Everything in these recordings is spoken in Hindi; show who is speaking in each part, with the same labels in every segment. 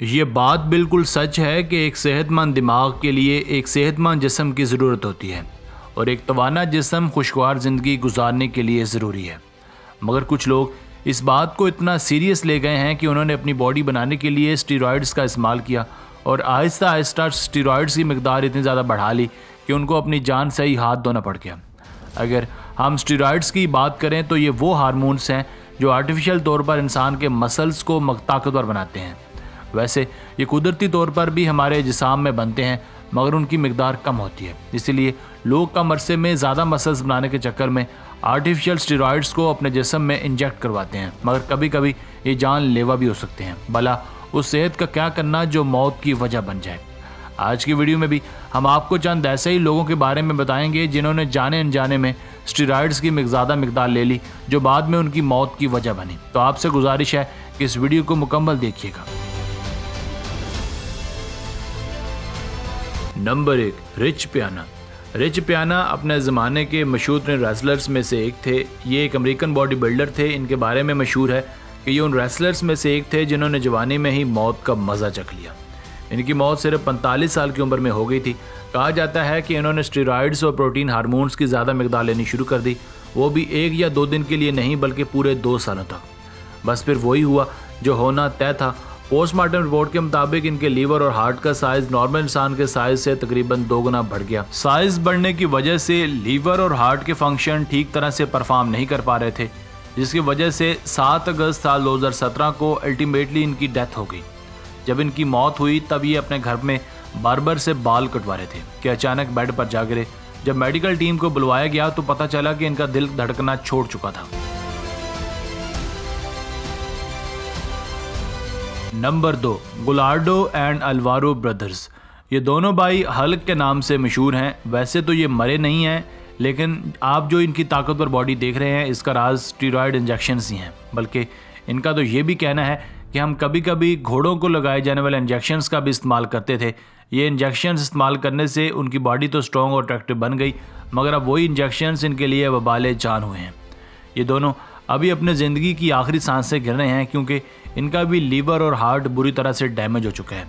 Speaker 1: ये बात बिल्कुल सच है कि एक सेहतमंद दिमाग के लिए एक सेहतमंद जिस्म की ज़रूरत होती है और एक तवाना जिस्म खुशगवार ज़िंदगी गुजारने के लिए ज़रूरी है। मगर कुछ लोग इस बात को इतना सीरियस ले गए हैं कि उन्होंने अपनी बॉडी बनाने के लिए स्टीरॉयड्स का इस्तेमाल किया और आहिस्ता आहिस्ता स्टीरॉयड्स की मिकदार इतनी ज़्यादा बढ़ा ली कि उनको अपनी जान से ही हाथ धोना पड़ गया। अगर हम स्टीरॉयड्स की बात करें तो ये वो हार्मोन्स हैं जो आर्टिफिशियल तौर पर इंसान के मसल्स को ताकतवर बनाते हैं। वैसे ये कुदरती तौर पर भी हमारे जिस्म में बनते हैं मगर उनकी मिकदार कम होती है, इसीलिए लोग कम अरसे में ज़्यादा मसल्स बनाने के चक्कर में आर्टिफिशियल स्टीरॉयड्स को अपने जिस्म में इंजेक्ट करवाते हैं। मगर कभी कभी ये जानलेवा भी हो सकते हैं। भला उस सेहत का क्या करना जो मौत की वजह बन जाए। आज की वीडियो में भी हम आपको चंद ऐसे ही लोगों के बारे में बताएंगे जिन्होंने जाने अनजाने में स्टीरॉयड्स की ज़्यादा मिकदार ले ली जो बाद में उनकी मौत की वजह बनी। तो आपसे गुजारिश है कि इस वीडियो को मुकम्मल देखिएगा। नंबर 1, रिच पियाना। रिच पियाना अपने ज़माने के मशहूर रेसलर्स में से एक थे। ये एक अमेरिकन बॉडी बिल्डर थे। इनके बारे में मशहूर है कि ये उन रेसलर्स में से एक थे जिन्होंने जवानी में ही मौत का मज़ा चख लिया। इनकी मौत सिर्फ 45 साल की उम्र में हो गई थी। कहा जाता है कि इन्होंने स्टीरॉयड्स और प्रोटीन हार्मोन्स की ज़्यादा मिकदार लेनी शुरू कर दी, वो भी 1 या 2 दिन के लिए नहीं बल्कि पूरे 2 सालों तक। बस फिर वही हुआ जो होना तय था। पोस्टमार्टम रिपोर्ट के मुताबिक इनके लीवर और हार्ट का साइज नॉर्मल इंसान के साइज से तकरीबन 2 गुना बढ़ गया। साइज बढ़ने की वजह से लीवर और हार्ट के फंक्शन ठीक तरह से परफॉर्म नहीं कर पा रहे थे, जिसकी वजह से 7 अगस्त साल 2017 को अल्टीमेटली इनकी डेथ हो गई। जब इनकी मौत हुई तब ये अपने घर में बार्बर से बाल कटवा रहे थे कि अचानक बेड पर जा गिरे। जब मेडिकल टीम को बुलवाया गया तो पता चला कि इनका दिल धड़कना छोड़ चुका था। Number 2, Gallardo and Alvaro brothers. ये दोनों भाई हल्क के नाम से मशहूर हैं। वैसे तो ये मरे नहीं हैं, लेकिन आप जो इनकी ताकतवर बॉडी देख रहे हैं इसका राज स्टीरॉयड इंजेक्शंस ही हैं। बल्कि इनका तो ये भी कहना है कि हम कभी कभी घोड़ों को लगाए जाने वाले इंजेक्शंस का भी इस्तेमाल करते थे। ये इंजेक्शंस इस्तेमाल करने से उनकी बॉडी तो स्ट्रॉन्ग और अट्रैक्टिव बन गई, मगर अब वही इंजेक्शंस इनके लिए वबाले जान हुए हैं। ये दोनों अभी अपने ज़िंदगी की आखिरी सांस से गिर रहे हैं क्योंकि इनका भी लीवर और हार्ट बुरी तरह से डैमेज हो चुका है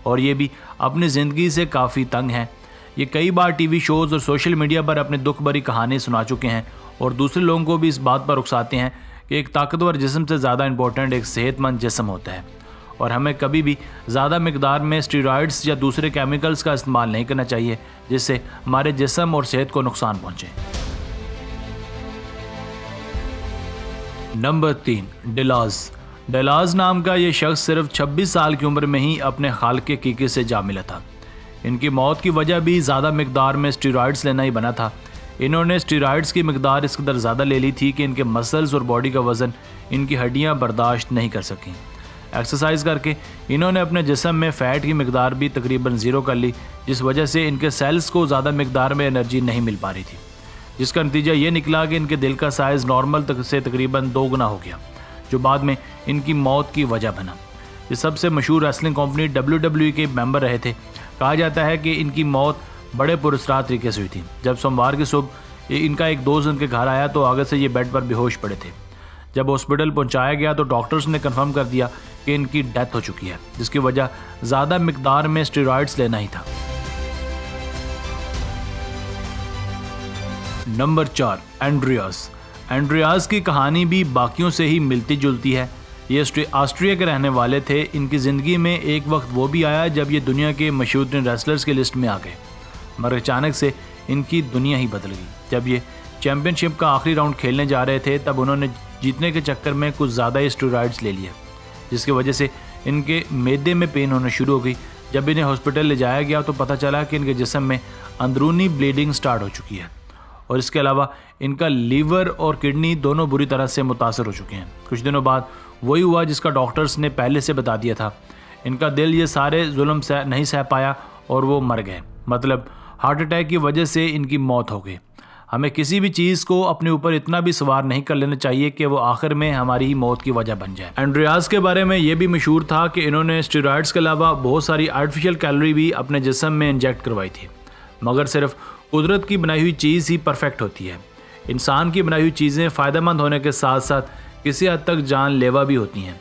Speaker 1: और ये भी अपनी ज़िंदगी से काफ़ी तंग हैं। ये कई बार टीवी शोज़ और सोशल मीडिया पर अपनी दुख भरी कहानी सुना चुके हैं और दूसरे लोगों को भी इस बात पर उकसाते हैं कि एक ताकतवर जिस्म से ज़्यादा इंपॉर्टेंट एक सेहतमंद जिस्म होता है और हमें कभी भी ज़्यादा मिकदार में स्टीरॉयड्स या दूसरे केमिकल्स का इस्तेमाल नहीं करना चाहिए जिससे हमारे जिस्म और सेहत को नुकसान पहुँचे। नंबर 3, डेलाज नाम का ये शख्स सिर्फ 26 साल की उम्र में ही अपने खालिक कीके से जा मिला था। इनकी मौत की वजह भी ज़्यादा मिकदार में स्टीरॉयड्स लेना ही बना था। इन्होंने स्टीरॉयड्स की मिकदार इस कदर ज़्यादा ले ली थी कि इनके मसल्स और बॉडी का वज़न इनकी हड्डियां बर्दाश्त नहीं कर सकें। एक्सरसाइज करके इन्होंने अपने जिस्म में फ़ैट की मिकदार भी तकरीबन 0 कर ली, जिस वजह से इनके सेल्स को ज़्यादा मिकदार में एनर्जी नहीं मिल पा रही थी, जिसका नतीजा ये निकला कि इनके दिल का साइज़ नॉर्मल से तकरीबन 2 गुना हो गया, जो बाद में इनकी मौत की वजह बना। ये सबसे मशहूर रेसलिंग कंपनी WWE के मेंबर रहे थे। कहा जाता है कि इनकी मौत बड़े पुरस्कार तरीके से हुई थी। जब सोमवार की सुबह इनका एक दोस्त उनके घर आया तो आगे से ये बेड पर बेहोश पड़े थे। जब हॉस्पिटल पहुंचाया गया तो डॉक्टर्स ने कंफर्म कर दिया कि इनकी डेथ हो चुकी है, जिसकी वजह ज़्यादा मिकदार में स्टीरॉयड्स लेना ही था। नंबर 4, एंड्रियास की कहानी भी बाकियों से ही मिलती जुलती है। ये ऑस्ट्रिया के रहने वाले थे। इनकी ज़िंदगी में एक वक्त वो भी आया जब ये दुनिया के मशहूर रेसलर्स की लिस्ट में आ गए, मगर अचानक से इनकी दुनिया ही बदल गई। जब ये चैम्पियनशिप का आखिरी राउंड खेलने जा रहे थे तब उन्होंने जीतने के चक्कर में कुछ ज़्यादा ही स्टीरॉयड्स ले लिया, जिसकी वजह से इनके मैदे में पेन होना शुरू हो गई। जब इन्हें हॉस्पिटल ले जाया गया तो पता चला कि इनके जिस्म में अंदरूनी ब्लीडिंग स्टार्ट हो चुकी है और इसके अलावा इनका लीवर और किडनी दोनों बुरी तरह से मुतासर हो चुके हैं। कुछ दिनों बाद वही हुआ जिसका डॉक्टर्स ने पहले से बता दिया था। इनका दिल ये सारे जुल्म नहीं सह पाया और वो मर गए। मतलब हार्ट अटैक की वजह से इनकी मौत हो गई। हमें किसी भी चीज़ को अपने ऊपर इतना भी सवार नहीं कर लेना चाहिए कि वो आखिर में हमारी ही मौत की वजह बन जाए। एंड्रियास के बारे में ये भी मशहूर था कि इन्होंने स्टीरॉयड्स के अलावा बहुत सारी आर्टिफिशियल कैलोरी भी अपने जिस्म में इंजेक्ट करवाई थी, मगर सिर्फ कुदरत की बनाई हुई चीज़ ही परफेक्ट होती है। इंसान की बनाई हुई चीज़ें फ़ायदेमंद होने के साथ साथ किसी हद तक जानलेवा भी होती हैं।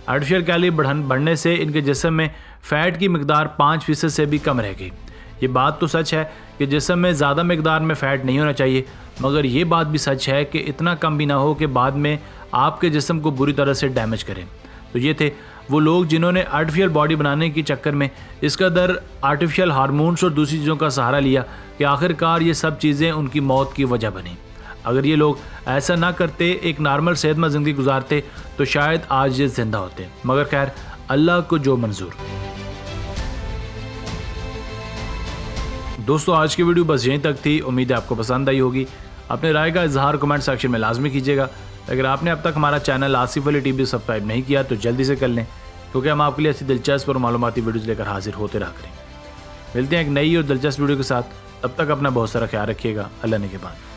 Speaker 1: आर्टिफिशियल कैलोरी बढ़ने से इनके जिस्म में फ़ैट की मकदार 5% से भी कम रह गई। ये बात तो सच है कि जिस्म में ज़्यादा मकदार में फ़ैट नहीं होना चाहिए, मगर ये बात भी सच है कि इतना कम भी ना हो कि बाद में आपके जिस्म को बुरी तरह से डैमेज करें। तो ये थे वो लोग जिन्होंने आर्टिफिशियल बॉडी बनाने के चक्कर में इस कदर आर्टिफिशियल हार्मोन्स और दूसरी चीज़ों का सहारा लिया कि आखिरकार ये सब चीज़ें उनकी मौत की वजह बनी। अगर ये लोग ऐसा ना करते, एक नॉर्मल सेहतमंद ज़िंदगी गुजारते, तो शायद आज ये ज़िंदा होते। मगर खैर, अल्लाह को जो मंजूर। दोस्तों, आज की वीडियो बस यहीं तक थी। उम्मीद है आपको पसंद आई होगी। अपने राय का इजहार कमेंट सेक्शन में लाजमी कीजिएगा। अगर आपने अब तक हमारा channel Asif Ali TV subscribe नहीं किया तो जल्दी से कर लें, क्योंकि हम आपके लिए ऐसी दिलचस्प और मालूमाती वीडियोज़ लेकर हाजिर होते रहा करेंगे। मिलते हैं एक नई और दिलचस्प वीडियो के साथ। तब तक अपना बहुत सारा ख्याल रखिएगा। अल्लाह ने के बाद।